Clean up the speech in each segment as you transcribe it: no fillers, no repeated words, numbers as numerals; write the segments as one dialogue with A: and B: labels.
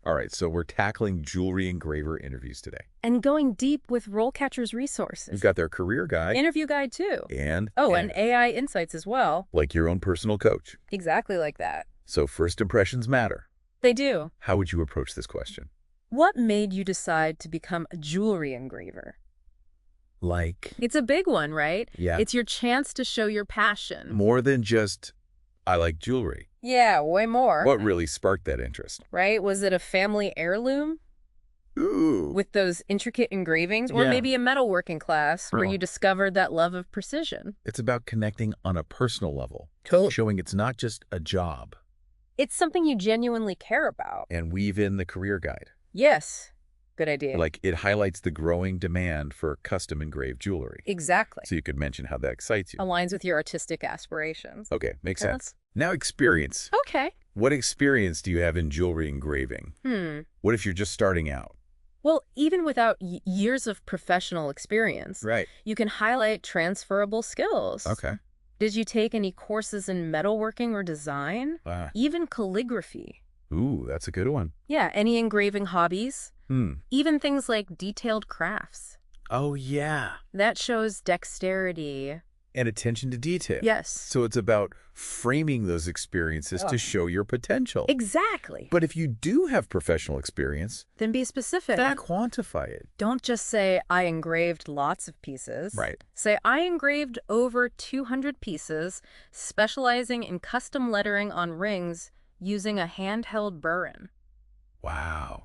A: All right, so we're tackling jewelry engraver interviews today.
B: And going deep with RoleCatcher's resources.
A: We've got their career guide.
B: Interview guide, too.
A: And
B: AI insights as well.
A: like your own personal coach.
B: Exactly like that.
A: So first impressions matter.
B: They do.
A: How would you approach this question?
B: What made you decide to become a jewelry engraver?
A: Like,
B: It's a big one, right?
A: yeah,
B: It's your chance to show your passion.
A: more than just, I like jewelry.
B: Yeah, way more.
A: What really sparked that interest?
B: Right? Was it a family heirloom
A: Ooh.
B: with those intricate engravings? Or
A: Yeah.
B: maybe a metalworking class where
A: Real.
B: you discovered that love of precision?
A: It's about connecting on a personal level, showing it's not just a job,
B: It's something you genuinely care about.
A: and weave in the career guide.
B: Yes. Good idea.
A: Like, it highlights the growing demand for custom engraved jewelry.
B: Exactly.
A: So you could mention how that excites you.
B: Aligns with your artistic aspirations.
A: Okay, makes
B: Okay,
A: sense. Now experience.
B: Okay.
A: What experience do you have in jewelry engraving? What if you're just starting out?
B: Well, even without years of professional experience,
A: Right.
B: you can highlight transferable skills.
A: Okay.
B: Did you take any courses in metalworking or design? Even calligraphy?
A: Ooh, that's a good one.
B: Yeah, any engraving hobbies? Even things like detailed crafts.
A: Oh, yeah.
B: That shows dexterity.
A: And attention to detail.
B: Yes.
A: So it's about framing those experiences to show your potential.
B: Exactly.
A: But if you do have professional experience,
B: Then be specific.
A: then quantify it.
B: Don't just say, I engraved lots of pieces.
A: Right.
B: Say, I engraved over 200 pieces, specializing in custom lettering on rings using a handheld burin.
A: Wow.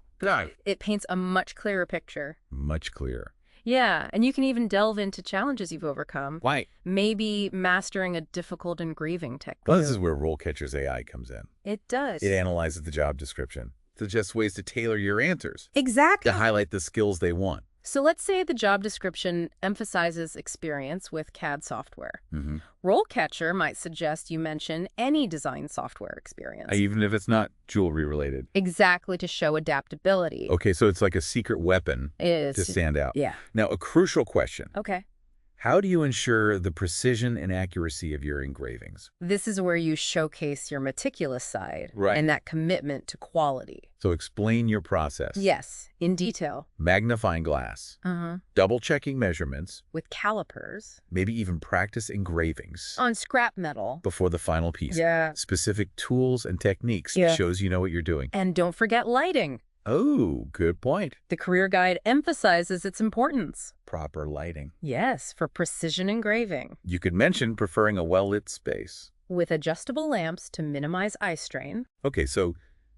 B: It paints a much clearer picture.
A: Much clearer.
B: Yeah, and you can even delve into challenges you've overcome.
A: Why?
B: Maybe mastering a difficult engraving technique.
A: Well, this is where RoleCatcher's AI comes in.
B: It does.
A: It analyzes the job description, suggests ways to tailor your answers,
B: Exactly.
A: to highlight the skills they want.
B: So let's say the job description emphasizes experience with CAD software.
A: Mm-hmm.
B: RoleCatcher might suggest you mention any design software experience.
A: Even if it's not jewelry related.
B: Exactly, to show adaptability.
A: Okay, so it's like a secret weapon
B: It is.
A: to stand out.
B: Yeah.
A: Now, a crucial question.
B: Okay.
A: How do you ensure the precision and accuracy of your engravings?
B: This is where you showcase your meticulous side.
A: Right.
B: And that commitment to quality.
A: So explain your process.
B: Yes, in detail.
A: Magnifying glass, double-checking measurements,
B: With calipers.
A: maybe even practice engravings
B: On scrap metal.
A: before the final piece.
B: Yeah.
A: Specific tools and techniques
B: Yeah.
A: shows you know what you're doing.
B: And don't forget lighting.
A: Oh, good point.
B: The career guide emphasizes its importance.
A: Proper lighting.
B: Yes, for precision engraving.
A: You could mention preferring a well-lit space.
B: With adjustable lamps to minimize eye strain.
A: Okay, so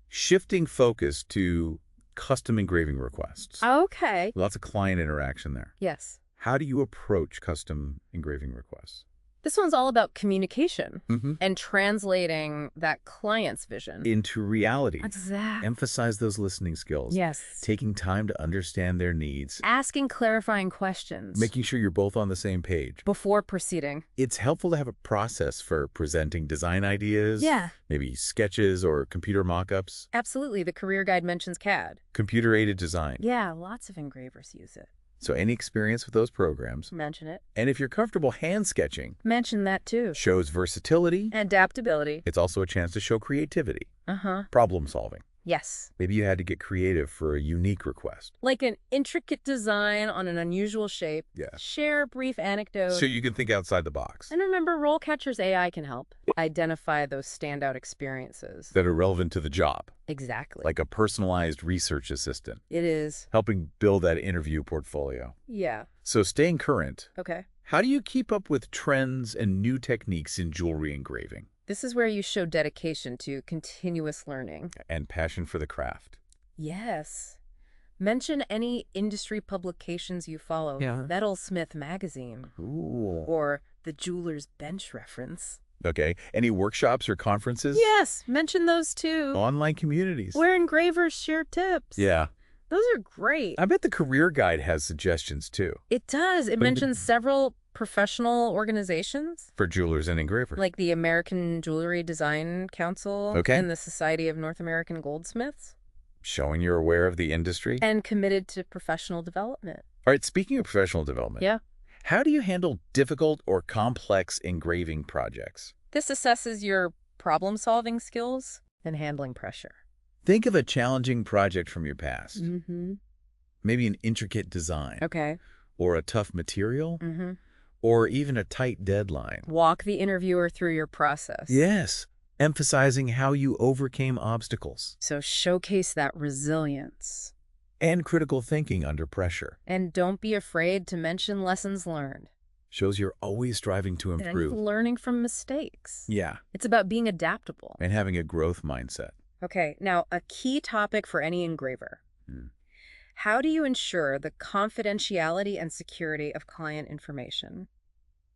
A: shifting focus to custom engraving requests.
B: Okay.
A: Lots of client interaction there.
B: Yes.
A: How do you approach custom engraving requests?
B: This one's all about communication
A: Mm-hmm.
B: and translating that client's vision.
A: Into reality.
B: Exactly.
A: Emphasize those listening skills.
B: Yes.
A: Taking time to understand their needs.
B: Asking clarifying questions.
A: Making sure you're both on the same page.
B: Before proceeding.
A: It's helpful to have a process for presenting design ideas.
B: Yeah.
A: Maybe sketches or computer mock-ups.
B: Absolutely. The career guide mentions CAD.
A: Computer-aided design.
B: Yeah, lots of engravers use it.
A: So any experience with those programs.
B: Mention it.
A: And if you're comfortable hand sketching,
B: Mention that too.
A: shows versatility.
B: Adaptability.
A: It's also a chance to show creativity.
B: Uh-huh.
A: Problem solving.
B: Yes.
A: Maybe you had to get creative for a unique request.
B: Like an intricate design on an unusual shape.
A: Yeah.
B: Share a brief anecdote.
A: So you can think outside the box.
B: And remember, RoleCatcher's AI can help identify those standout experiences.
A: That are relevant to the job.
B: Exactly.
A: Like a personalized research assistant.
B: It is.
A: Helping build that interview portfolio.
B: Yeah.
A: So staying current,
B: Okay.
A: how do you keep up with trends and new techniques in jewelry engraving?
B: This is where you show dedication to continuous learning.
A: And passion for the craft.
B: Yes. Mention any industry publications you follow.
A: Yeah.
B: Metalsmith Magazine.
A: Ooh.
B: Or the Jeweler's Bench Reference.
A: Okay. Any workshops or conferences?
B: Yes, mention those too.
A: Online communities.
B: Where engravers share tips.
A: Yeah.
B: Those are great.
A: I bet the career guide has suggestions too.
B: It does. It
A: But
B: mentions several professional organizations,
A: For jewelers and engravers.
B: like the American Jewelry Design Council
A: Okay.
B: and the Society of North American Goldsmiths,
A: Showing you're aware of the industry.
B: and committed to professional development.
A: All right, speaking of professional development.
B: Yeah.
A: How do you handle difficult or complex engraving projects?
B: This assesses your problem-solving skills and handling pressure.
A: Think of a challenging project from your past.
B: Mm-hmm.
A: Maybe an intricate design,
B: Okay.
A: or a tough material,
B: Mm-hmm.
A: or even a tight deadline.
B: Walk the interviewer through your process.
A: Yes, emphasizing how you overcame obstacles
B: So showcase that resilience.
A: and critical thinking under pressure.
B: And don't be afraid to mention lessons learned.
A: Shows you're always striving to
B: And
A: improve.
B: learning from mistakes.
A: Yeah,
B: It's about being adaptable.
A: and having a growth mindset.
B: Okay, now a key topic for any engraver.
A: Hmm.
B: How do you ensure the confidentiality and security of client information?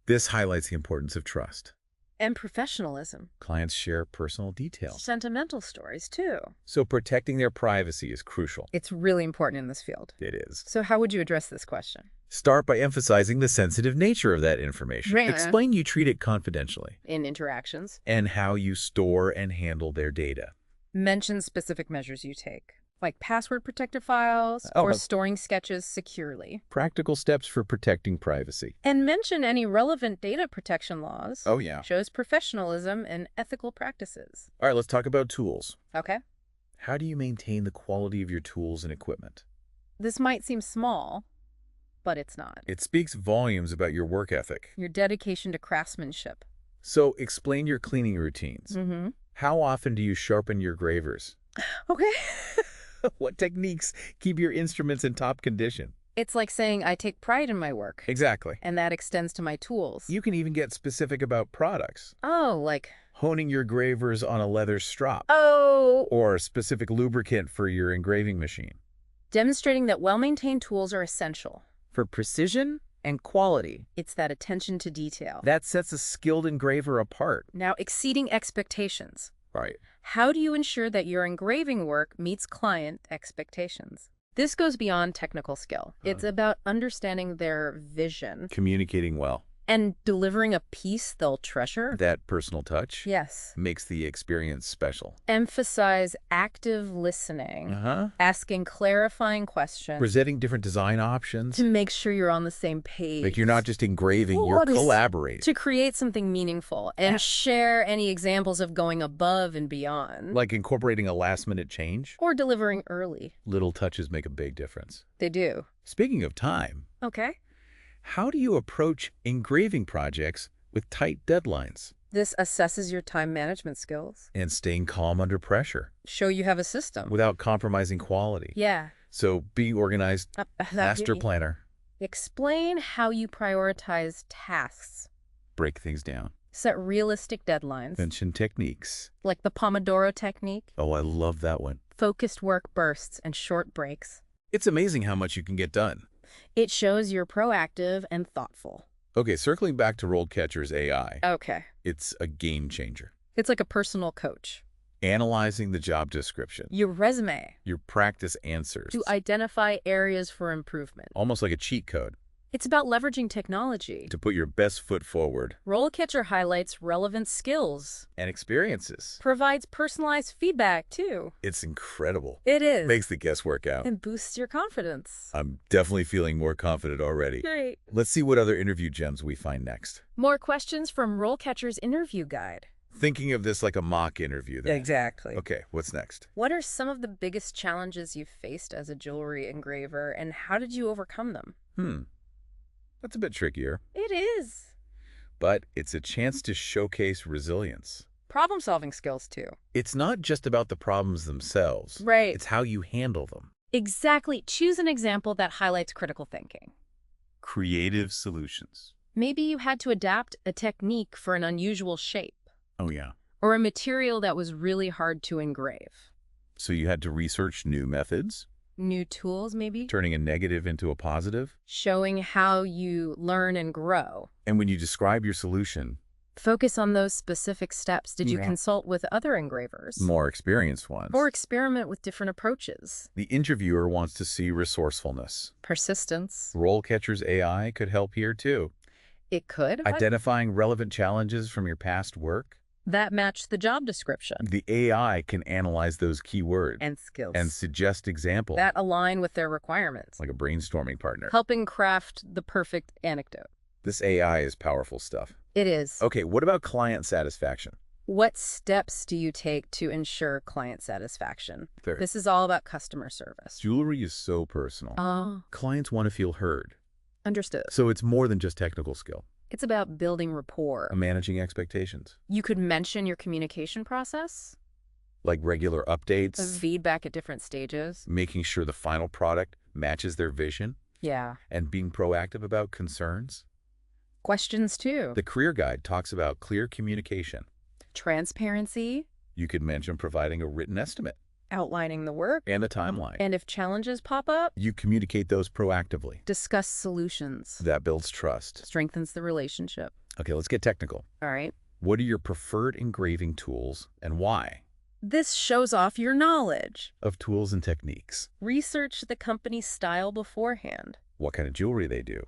A: This highlights the importance of trust.
B: And professionalism.
A: Clients share personal details,
B: Sentimental stories, too.
A: so protecting their privacy is crucial.
B: It's really important in this field.
A: It is.
B: So how would you address this question?
A: Start by emphasizing the sensitive nature of that information.
B: Right.
A: Explain you treat it confidentially
B: In interactions,
A: and how you store and handle their data.
B: mention specific measures you take, like password-protected files
A: Oh,
B: or
A: uh,
B: storing sketches securely.
A: Practical steps for protecting privacy.
B: And mention any relevant data protection laws.
A: Oh, yeah.
B: Shows professionalism and ethical practices.
A: All right, let's talk about tools.
B: Okay?
A: How do you maintain the quality of your tools and equipment?
B: This might seem small, but it's not.
A: It speaks volumes about your work ethic.
B: Your dedication to craftsmanship.
A: So explain your cleaning routines.
B: Mm-hmm.
A: How often do you sharpen your gravers?
B: Okay.
A: What techniques keep your instruments in top condition?
B: It's like saying I take pride in my work,
A: Exactly.
B: and that extends to my tools.
A: You can even get specific about products.
B: Oh, like,
A: Honing your gravers on a leather strop
B: oh,
A: or a specific lubricant for your engraving machine.
B: demonstrating that well-maintained tools are essential.
A: For precision and quality,
B: It's that attention to detail.
A: that sets a skilled engraver apart.
B: Now, exceeding expectations.
A: Right.
B: How do you ensure that your engraving work meets client expectations? This goes beyond technical skill. It's about understanding their vision
A: Communicating well.
B: and delivering a piece they'll treasure.
A: That personal touch
B: Yes.
A: makes the experience special.
B: Emphasize active listening,
A: Uh-huh.
B: asking clarifying questions
A: Presenting different design options.
B: to make sure you're on the same page.
A: Like you're not just engraving,
B: Well,
A: you're
B: what is-
A: collaborating.
B: to create something meaningful and share any examples of going above and beyond.
A: Like incorporating a last-minute change.
B: Or delivering early.
A: Little touches make a big difference.
B: They do.
A: Speaking of time,
B: Okay.
A: how do you approach engraving projects with tight deadlines
B: This assesses your time management skills.
A: and staying calm under pressure
B: Show you have a system.
A: without compromising quality?
B: Yeah.
A: So be organized,
B: That-
A: master planner,
B: Explain how you prioritize tasks.
A: break things down,
B: Set realistic deadlines,
A: mention techniques.
B: like the Pomodoro technique,
A: Oh, I love that one.
B: focused work bursts, and short breaks.
A: It's amazing how much you can get done.
B: It shows you're proactive and thoughtful.
A: Okay, circling back to RoleCatcher's AI,
B: Okay.
A: it's a game changer.
B: It's like a personal coach.
A: Analyzing the job description,
B: Your resume
A: your practice answers,
B: to identify areas for improvement.
A: almost like a cheat code
B: It's about leveraging technology.
A: to put your best foot forward
B: RoleCatcher highlights relevant skills,
A: and experiences.
B: provides personalized feedback, too.
A: It's incredible.
B: It is.
A: Makes the guesswork out.
B: And boosts your confidence.
A: I'm definitely feeling more confident already.
B: Great.
A: Let's see what other interview gems we find next.
B: More questions from RoleCatcher's interview guide.
A: Thinking of this like a mock interview then.
B: Exactly.
A: Okay, what's next?
B: What are some of the biggest challenges you've faced as a jewelry engraver, and how did you overcome them?
A: That's a bit trickier,
B: It is.
A: but it's a chance to showcase resilience.
B: Problem-solving skills, too.
A: It's not just about the problems themselves.
B: Right.
A: It's how you handle them.
B: Exactly. Choose an example that highlights critical thinking.
A: Creative solutions.
B: Maybe you had to adapt a technique for an unusual shape,
A: Oh, yeah.
B: or a material that was really hard to engrave.
A: So you had to research new methods,
B: New tools, maybe?
A: turning a negative into a positive.
B: Showing how you learn and grow.
A: And when you describe your solution,
B: Focus on those specific steps. Did you
A: Yeah.
B: consult with other engravers?
A: more experienced ones.
B: Or experiment with different approaches?
A: The interviewer wants to see resourcefulness.
B: Persistence.
A: RoleCatcher's AI could help here too.
B: It could.
A: Identifying relevant challenges from your past work.
B: That matched the job description.
A: The AI can analyze those keywords
B: And skills.
A: and suggest examples,
B: that align with their requirements.
A: like a brainstorming partner.
B: Helping craft the perfect anecdote.
A: This AI is powerful stuff.
B: It is.
A: Okay, what about client satisfaction?
B: What steps do you take to ensure client satisfaction?
A: Fair.
B: This is all about customer service.
A: Jewelry is so personal.
B: Oh,
A: Clients want to feel heard.
B: understood.
A: So it's more than just technical skill.
B: It's about building rapport.
A: Managing expectations.
B: You could mention your communication process,
A: Like regular updates.
B: feedback at different stages.
A: Making sure the final product matches their vision.
B: Yeah.
A: And being proactive about concerns.
B: Questions too.
A: The career guide talks about clear communication.
B: Transparency,
A: You could mention providing a written estimate
B: outlining the work,
A: and a timeline.
B: and if challenges pop up,
A: You communicate those proactively.
B: discuss solutions.
A: That builds trust.
B: Strengthens the relationship.
A: Okay, let's get technical.
B: All right.
A: What are your preferred engraving tools and why?
B: This shows off your knowledge.
A: Of tools and techniques.
B: Research the company's style beforehand.
A: What kind of jewelry they do.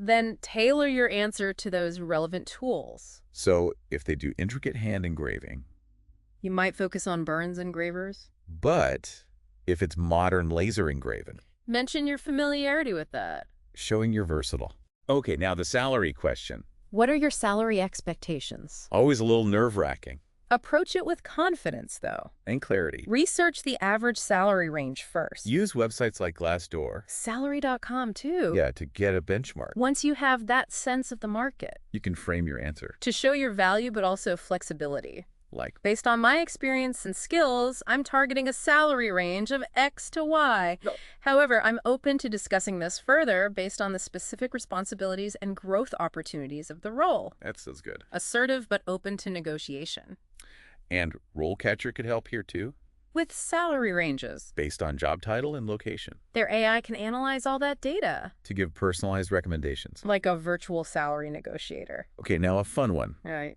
B: Then tailor your answer to those relevant tools.
A: So if they do intricate hand engraving,
B: You might focus on Burns engravers.
A: but if it's modern laser engraving,
B: Mention your familiarity with that.
A: showing you're versatile. Okay, now the salary question.
B: What are your salary expectations?
A: Always a little nerve-wracking.
B: Approach it with confidence, though.
A: And clarity.
B: Research the average salary range first.
A: Use websites like Glassdoor,
B: Salary.com, too.
A: yeah, to get a benchmark.
B: Once you have that sense of the market.
A: You can frame your answer.
B: To show your value, but also flexibility.
A: Like,
B: Based on my experience and skills, I'm targeting a salary range of X to Y.
A: No.
B: However, I'm open to discussing this further based on the specific responsibilities and growth opportunities of the role.
A: that sounds good.
B: Assertive but open to negotiation.
A: And RoleCatcher could help here too,
B: With salary ranges,
A: based on job title and location,
B: their AI can analyze all that data,
A: to give personalized recommendations.
B: like a virtual salary negotiator.
A: Okay, now a fun one.
B: Right.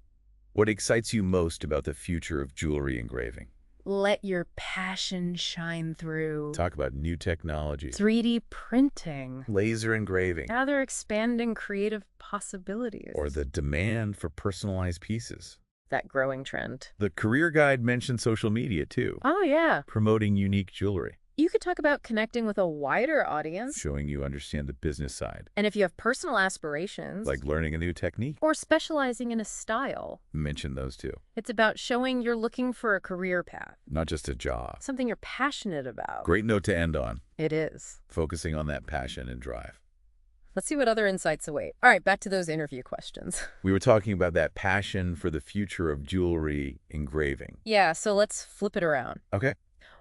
A: What excites you most about the future of jewelry engraving?
B: Let your passion shine through.
A: Talk about new technology.
B: 3D printing.
A: Laser engraving.
B: Now they're expanding creative possibilities.
A: Or the demand for personalized pieces.
B: That growing trend.
A: The career guide mentioned social media too,
B: Oh, yeah.
A: promoting unique jewelry,
B: You could talk about connecting with a wider audience.
A: showing you understand the business side,
B: And if you have personal aspirations,
A: like learning a new technique.
B: or specializing in a style,
A: Mention those too.
B: it's about showing you're looking for a career path,
A: Not just a job.
B: something you're passionate about.
A: Great note to end on,
B: It is.
A: focusing on that passion and drive.
B: Let's see what other insights await. All right, back to those interview questions.
A: We were talking about that passion for the future of jewelry engraving.
B: Yeah, so let's flip it around.
A: Okay.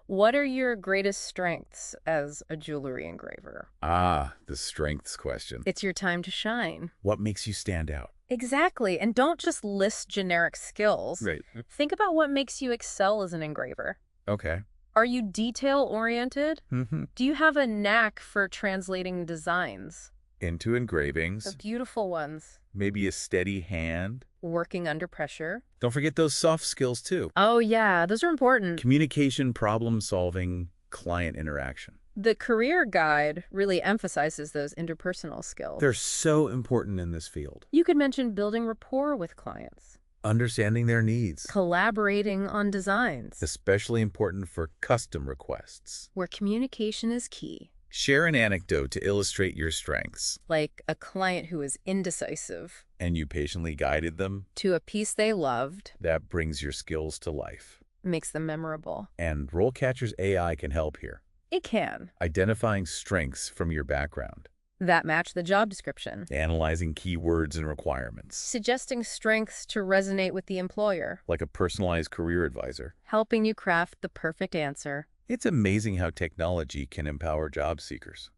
B: What are your greatest strengths as a jewelry engraver?
A: Ah, the strengths question.
B: It's your time to shine.
A: What makes you stand out?
B: Exactly, and don't just list generic skills.
A: Right.
B: Think about what makes you excel as an engraver.
A: Okay.
B: Are you detail-oriented?
A: Mm-hmm.
B: Do you have a knack for translating designs?
A: Into engravings,
B: The beautiful ones.
A: maybe a steady hand.
B: Working under pressure.
A: Don't forget those soft skills too.
B: Oh, yeah, those are important.
A: Communication, problem solving, client interaction.
B: The career guide really emphasizes those interpersonal skills.
A: They're so important in this field.
B: You could mention building rapport with clients,
A: Understanding their needs,
B: collaborating on designs,
A: especially important for custom requests.
B: where communication is key.
A: Share an anecdote to illustrate your strengths,
B: Like a client who is indecisive
A: and you patiently guided them.
B: to a piece they loved,
A: That brings your skills to life.
B: makes them memorable.
A: And RoleCatcher's AI can help here,
B: It can.
A: identifying strengths from your background,
B: That match the job description.
A: analyzing keywords and requirements,
B: Suggesting strengths to resonate with the employer.
A: like a personalized career advisor.
B: Helping you craft the perfect answer.
A: It's amazing how technology can empower job seekers.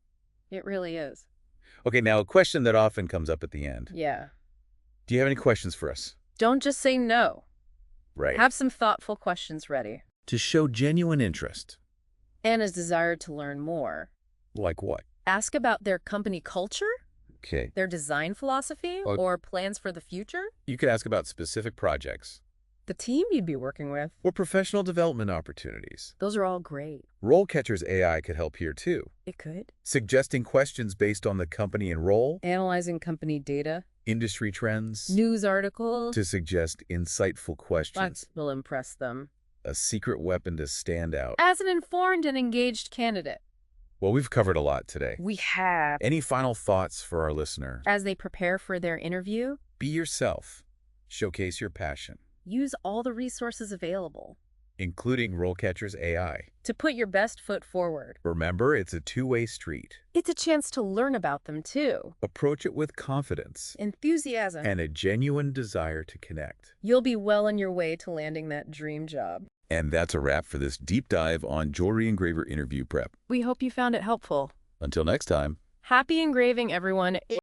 B: It really is.
A: Okay, now a question that often comes up at the end.
B: Yeah.
A: Do you have any questions for us?
B: Don't just say no.
A: Right.
B: Have some thoughtful questions ready.
A: To show genuine interest.
B: And a desire to learn more.
A: Like what?
B: Ask about their company culture,
A: Okay.
B: their design philosophy,
A: Oh.
B: or plans for the future.
A: You could ask about specific projects
B: The team you'd be working with.
A: or professional development opportunities.
B: Those are all great.
A: RoleCatcher's AI could help here too,
B: It could.
A: suggesting questions based on the company and role,
B: Analyzing company data,
A: industry trends,
B: news articles.
A: to suggest insightful questions.
B: That will impress them.
A: A secret weapon to stand out.
B: As an informed and engaged candidate,
A: Well, we've covered a lot today.
B: we have.
A: Any final thoughts for our listeners?
B: As they prepare for their interview,
A: Be yourself. Showcase your passion.
B: Use all the resources available
A: including RoleCatcher's AI.
B: to put your best foot forward.
A: Remember, it's a two-way street.
B: It's a chance to learn about them too.
A: Approach it with confidence
B: Enthusiasm.
A: and a genuine desire to connect.
B: You'll be well on your way to landing that dream job.
A: And that's a wrap for this deep dive on Jewellery Engraver interview prep.
B: We hope you found it helpful.
A: Until next time.
B: Happy engraving, everyone.